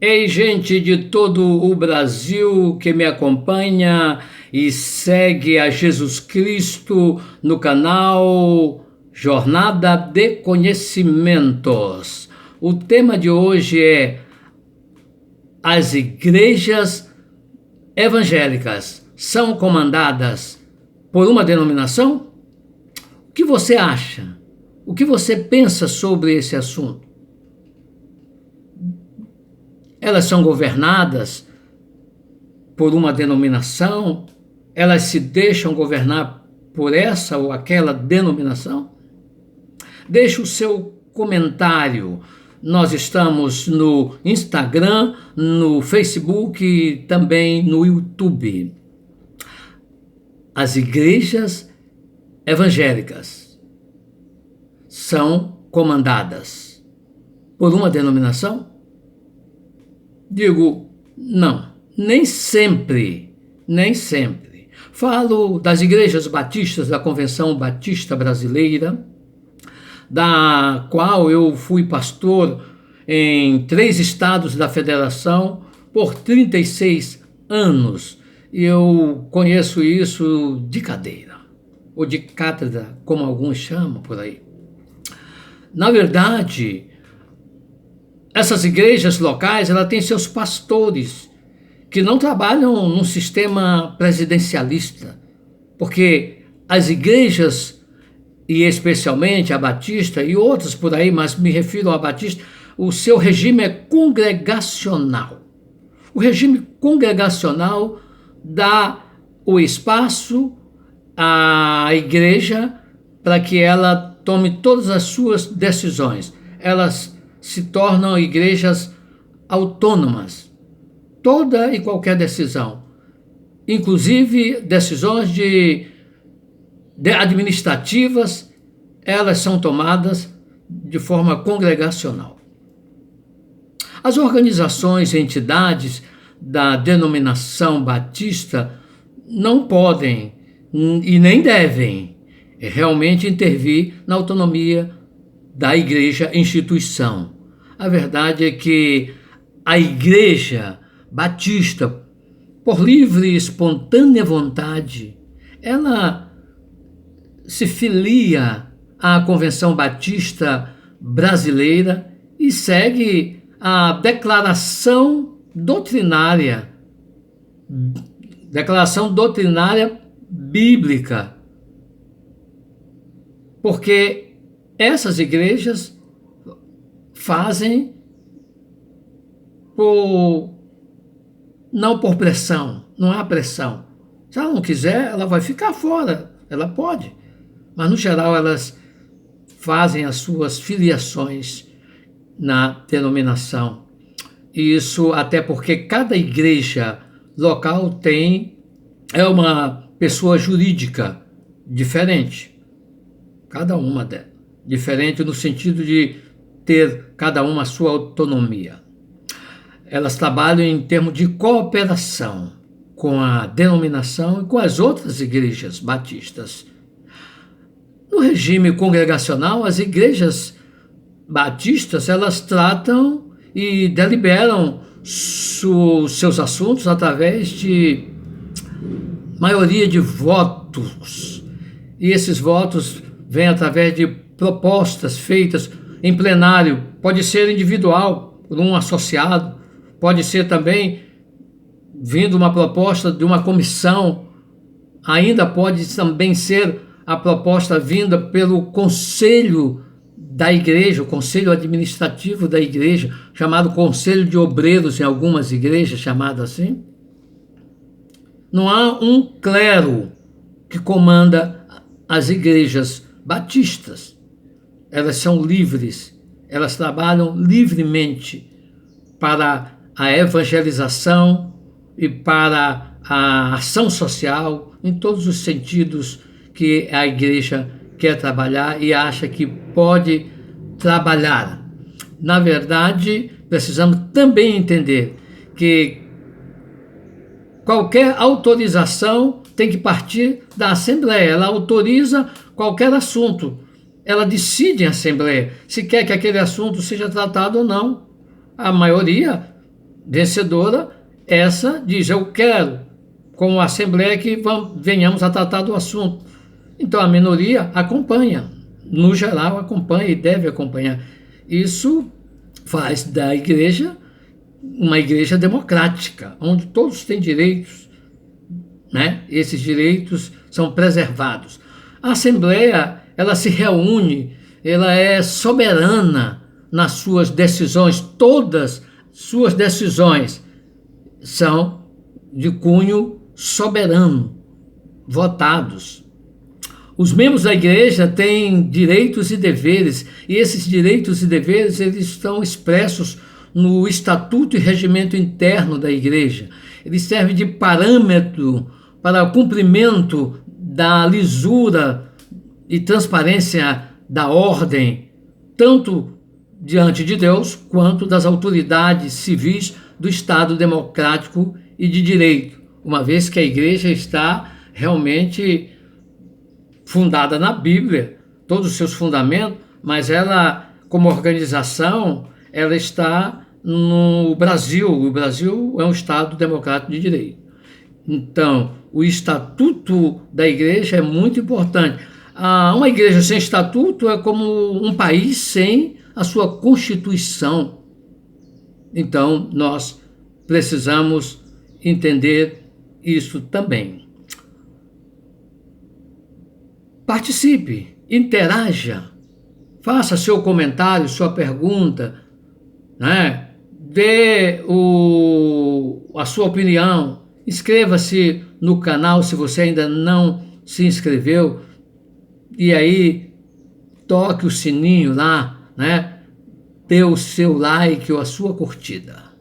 Ei, gente de todo o Brasil que me acompanha e segue a Jesus Cristo no canal Jornada de Conhecimentos. O tema de hoje é as igrejas evangélicas são comandadas por uma denominação? O que você acha? O que você pensa sobre esse assunto? Elas são governadas por uma denominação? Elas se deixam governar por essa ou aquela denominação? Deixe o seu comentário. Nós estamos no Instagram, no Facebook e também no YouTube. As igrejas evangélicas são comandadas por uma denominação? Digo, não, nem sempre. Falo das igrejas batistas da Convenção Batista Brasileira, da qual eu fui pastor em 3 estados da federação por 36 anos. E eu conheço isso de cadeira, ou de cátedra, como alguns chamam por aí. Na verdade, essas igrejas locais, ela tem seus pastores que não trabalham num sistema presidencialista, porque as igrejas, e especialmente a Batista e outras por aí, mas me refiro à Batista, o seu regime é congregacional. O regime congregacional dá o espaço à igreja para que ela tome todas as suas decisões. Elas se tornam igrejas autônomas. Toda e qualquer decisão, inclusive decisões de administrativas, elas são tomadas de forma congregacional. As organizações e entidades da denominação batista não podem e nem devem realmente intervir na autonomia da igreja instituição. A verdade é que a igreja batista, por livre e espontânea vontade, ela se filia à Convenção Batista Brasileira e segue a declaração doutrinária bíblica, porque essas igrejas fazem não por pressão, não há pressão. Se ela não quiser, ela vai ficar fora, ela pode. Mas, no geral, elas fazem as suas filiações na denominação. E isso até porque cada igreja local é uma pessoa jurídica diferente. Cada uma delas. Diferente no sentido de ter cada uma a sua autonomia. Elas trabalham em termos de cooperação com a denominação e com as outras igrejas batistas. No regime congregacional, as igrejas batistas, elas tratam e deliberam seus assuntos através de maioria de votos. E esses votos vêm através de propostas feitas em plenário. Pode ser individual, por um associado, pode ser também vindo uma proposta de uma comissão, ainda pode também ser a proposta vinda pelo conselho da igreja, o conselho administrativo da igreja, chamado conselho de obreiros em algumas igrejas, chamado assim. Não há um clero que comanda as igrejas batistas. Elas são livres, elas trabalham livremente para a evangelização e para a ação social, em todos os sentidos que a igreja quer trabalhar e acha que pode trabalhar. Na verdade, precisamos também entender que qualquer autorização tem que partir da Assembleia. Ela autoriza qualquer assunto. Ela decide em Assembleia se quer que aquele assunto seja tratado ou não. A maioria vencedora, essa diz: eu quero, como assembleia, que venhamos a tratar do assunto. Então a minoria acompanha, no geral acompanha e deve acompanhar. Isso faz da igreja uma igreja democrática, onde todos têm direitos, né? Esses direitos são preservados. A Assembleia, ela se reúne, ela é soberana nas suas decisões, todas suas decisões são de cunho soberano, votados. Os membros da igreja têm direitos e deveres, e esses direitos e deveres eles estão expressos no estatuto e regimento interno da igreja. Ele serve de parâmetro para o cumprimento da lisura e transparência da ordem, tanto diante de Deus quanto das autoridades civis do Estado democrático e de direito, uma vez que a igreja está realmente fundada na Bíblia, todos os seus fundamentos, mas ela, como organização, ela está no Brasil. O Brasil é um Estado democrático de direito. Então, o estatuto da igreja é muito importante. Uma igreja sem estatuto é como um país sem a sua Constituição. Então, nós precisamos entender isso também. Participe, interaja, faça seu comentário, sua pergunta, né? Dê a sua opinião, inscreva-se no canal se você ainda não se inscreveu, e aí toque o sininho lá, né? Dê o seu like ou a sua curtida.